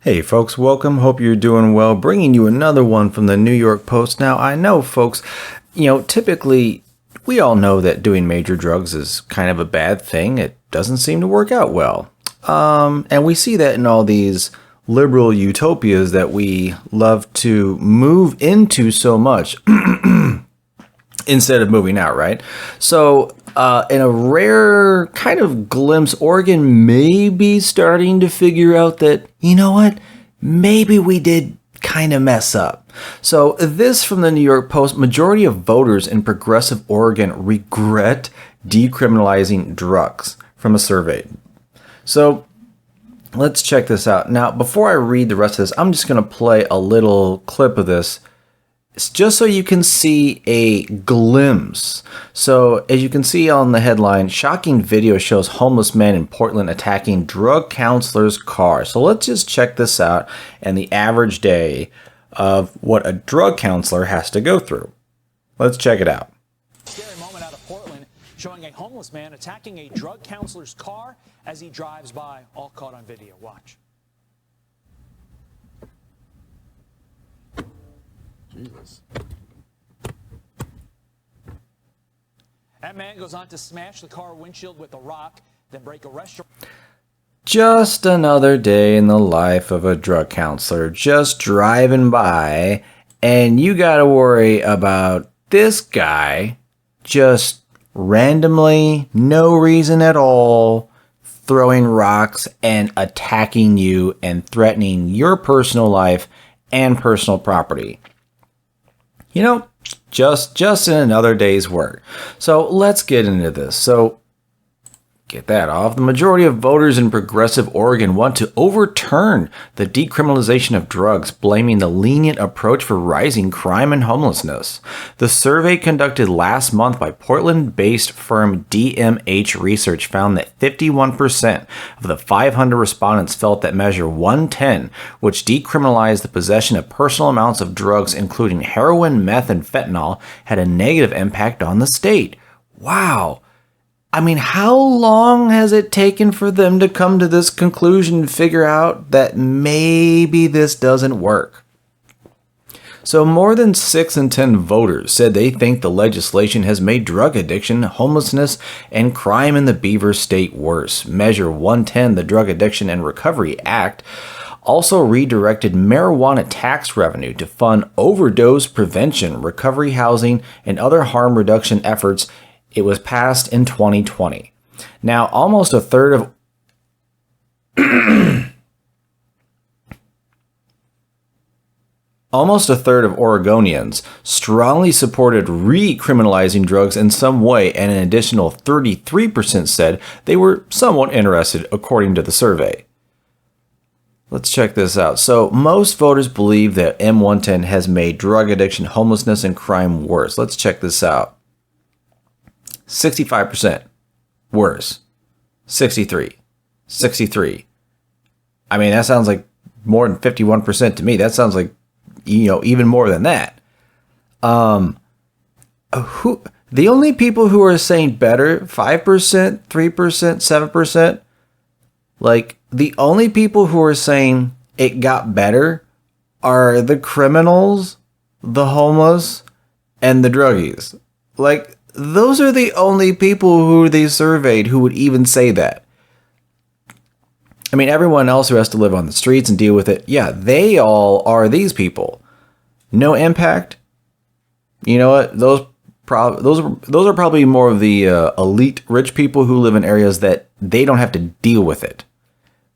Hey folks, welcome. Hope you're doing well. Bringing you another one from the New York Post. Now, I know folks, typically we all know that doing major drugs is kind of a bad thing. It doesn't seem to work out well. And we see that in all these liberal utopias that we love to move into so much instead of moving out, right? So, in a rare kind of glimpse, Oregon may be starting to figure out that, you know what, maybe we did kind of mess up. So this from the New York Post: majority of voters in progressive Oregon regret decriminalizing drugs, from a survey. So let's check this out. Now, before I read the rest of this, I'm just going to play a little clip of this. It's just so you can see a glimpse. So as you can see on the headline, shocking video shows homeless man in Portland attacking drug counselor's car. So let's just check this out and the average day of what a drug counselor has to go through. Let's check it out. Scary moment out of Portland showing a homeless man attacking a drug counselor's car as he drives by, all caught on video. Watch. Jesus. That man goes on to smash the car windshield with a rock, then break a restaurant. Just another day in the life of a drug counselor, just driving by, and you gotta worry about this guy just randomly, no reason at all, throwing rocks and attacking you and threatening your personal life and personal property. Just in another day's work. So let's get into this. So get that off. The majority of voters in progressive Oregon want to overturn the decriminalization of drugs, blaming the lenient approach for rising crime and homelessness. The survey conducted last month by Portland-based firm DMH Research found that 51% of the 500 respondents felt that Measure 110, which decriminalized the possession of personal amounts of drugs including heroin, meth, and fentanyl, had a negative impact on the state. Wow. I mean, how long has it taken for them to come to this conclusion and figure out that maybe this doesn't work? So more than 6 in 10 voters said they think the legislation has made drug addiction, homelessness, and crime in the Beaver State worse. Measure 110, the Drug Addiction and Recovery Act, also redirected marijuana tax revenue to fund overdose prevention, recovery housing, and other harm reduction efforts. It was passed in 2020. Now, almost a third of Oregonians strongly supported recriminalizing drugs in some way, and an additional 33% said they were somewhat interested, according to the survey. Let's check this out. So, most voters believe that M110 has made drug addiction, homelessness, and crime worse. Let's check this out. 65% worse. 63. I mean, that sounds like more than 51% to me. That sounds like, even more than that. The only people who are saying better, 5%, 3%, 7%, like the only people who are saying it got better are the criminals, the homeless, and the druggies. Like, those are the only people who they surveyed who would even say that. I mean, everyone else who has to live on the streets and deal with it, yeah, they all are these people. No impact. You know what? Those are probably more of the elite rich people who live in areas that they don't have to deal with it.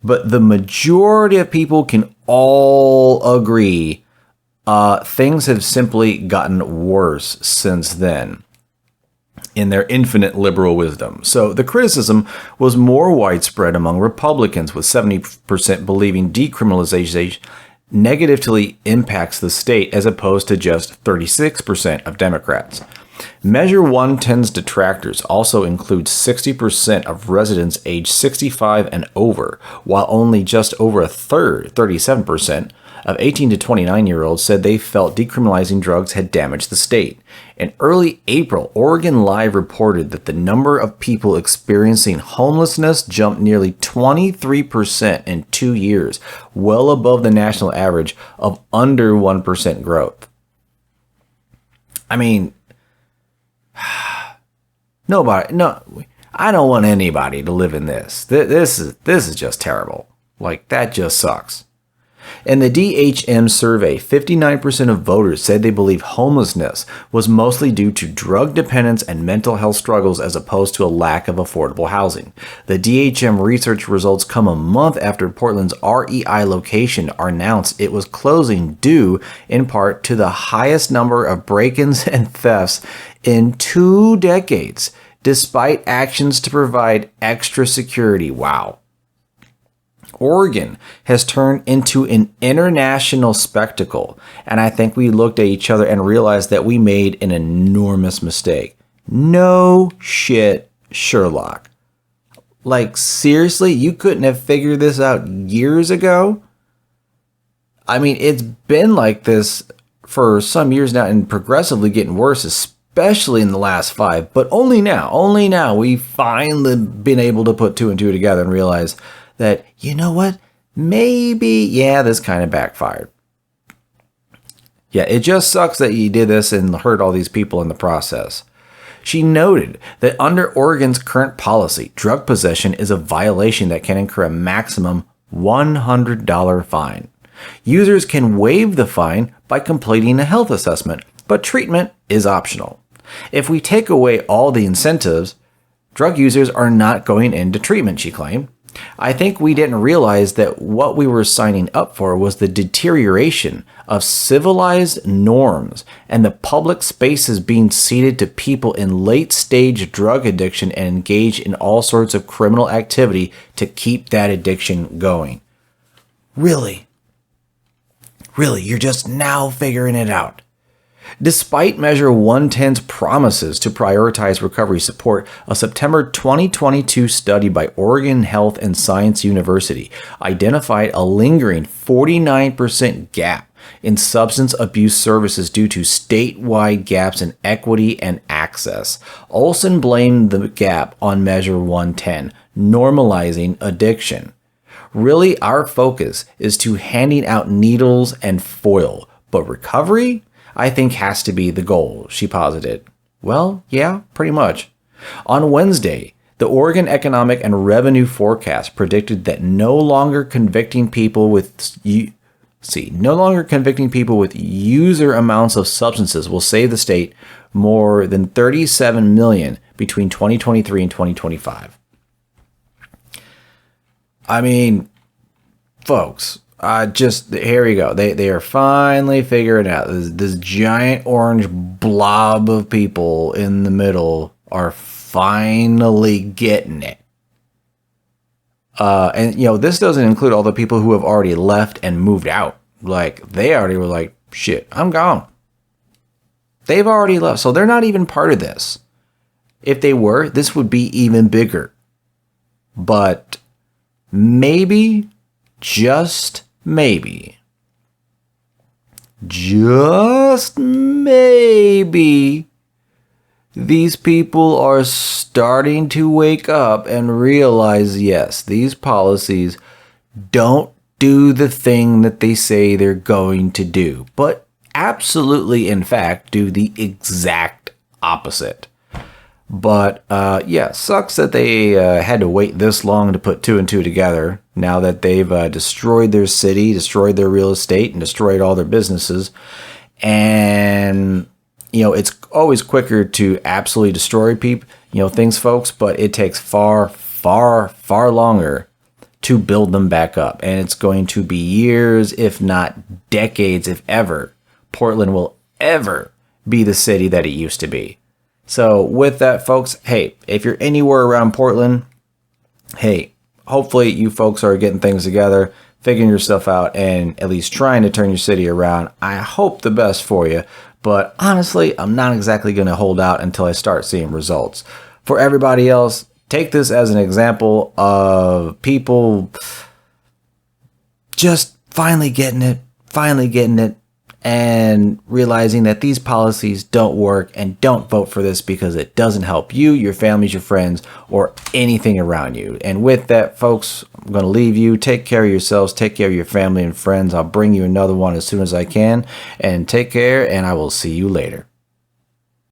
But the majority of people can all agree things have simply gotten worse since then, in their infinite liberal wisdom. So the criticism was more widespread among Republicans, with 70% believing decriminalization negatively impacts the state, as opposed to just 36% of Democrats. Measure 110's detractors also include 60% of residents aged 65 and over, while only just over a third, 37%, of 18 to 29-year-olds said they felt decriminalizing drugs had damaged the state. In early April, Oregon Live reported that the number of people experiencing homelessness jumped nearly 23% in 2 years, well above the national average of under 1% growth. I mean, I don't want anybody to live in this. This is just terrible. Like, that just sucks. In the DHM survey, 59% of voters said they believe homelessness was mostly due to drug dependence and mental health struggles as opposed to a lack of affordable housing. The DHM research results come a month after Portland's REI location announced it was closing due in part to the highest number of break-ins and thefts in 2 decades, despite actions to provide extra security. Wow. Oregon has turned into an international spectacle, and I think we looked at each other and realized that we made an enormous mistake. No shit, Sherlock. Like, seriously, you couldn't have figured this out years ago? I mean, it's been like this for some years now and progressively getting worse, especially in the last 5, but only now we've finally been able to put 2 and 2 together and realize that, you know what, maybe, this kind of backfired. Yeah, it just sucks that you did this and hurt all these people in the process. She noted that under Oregon's current policy, drug possession is a violation that can incur a maximum $100 fine. Users can waive the fine by completing a health assessment, but treatment is optional. If we take away all the incentives, drug users are not going into treatment, she claimed. I think we didn't realize that what we were signing up for was the deterioration of civilized norms and the public spaces being ceded to people in late-stage drug addiction and engaged in all sorts of criminal activity to keep that addiction going. Really, you're just now figuring it out. Despite Measure 110's promises to prioritize recovery support, a September 2022 study by Oregon Health and Science University identified a lingering 49% gap in substance abuse services due to statewide gaps in equity and access. Olson blamed the gap on Measure 110, normalizing addiction. Really, our focus is to handing out needles and foil, but recovery, I think, has to be the goal, she posited. Well, yeah, pretty much. On Wednesday, the Oregon Economic and Revenue Forecast predicted that no longer convicting people with user amounts of substances will save the state more than $37 million between 2023 and 2025. I mean, folks, here we go. They are finally figuring it out. This giant orange blob of people in the middle are finally getting it. And this doesn't include all the people who have already left and moved out. Like, they already were like, shit, I'm gone. They've already left, so they're not even part of this. If they were, this would be even bigger. But maybe, just maybe, these people are starting to wake up and realize, yes, these policies don't do the thing that they say they're going to do, but absolutely, in fact, do the exact opposite. But, sucks that they had to wait this long to put 2 and 2 together now that they've destroyed their city, destroyed their real estate, and destroyed all their businesses. And, it's always quicker to absolutely destroy things, folks, but it takes far, far, far longer to build them back up. And it's going to be years, if not decades, if ever, Portland will ever be the city that it used to be. So with that, folks, hey, if you're anywhere around Portland, hey, hopefully you folks are getting things together, figuring your stuff out, and at least trying to turn your city around. I hope the best for you, but honestly, I'm not exactly going to hold out until I start seeing results. For everybody else, take this as an example of people just finally getting it, finally getting it and realizing that these policies don't work, and don't vote for this because it doesn't help you, your families, your friends, or anything around you. And with that, folks, I'm going to leave you. Take care of yourselves. Take care of your family and friends. I'll bring you another one as soon as I can. And take care, and I will see you later.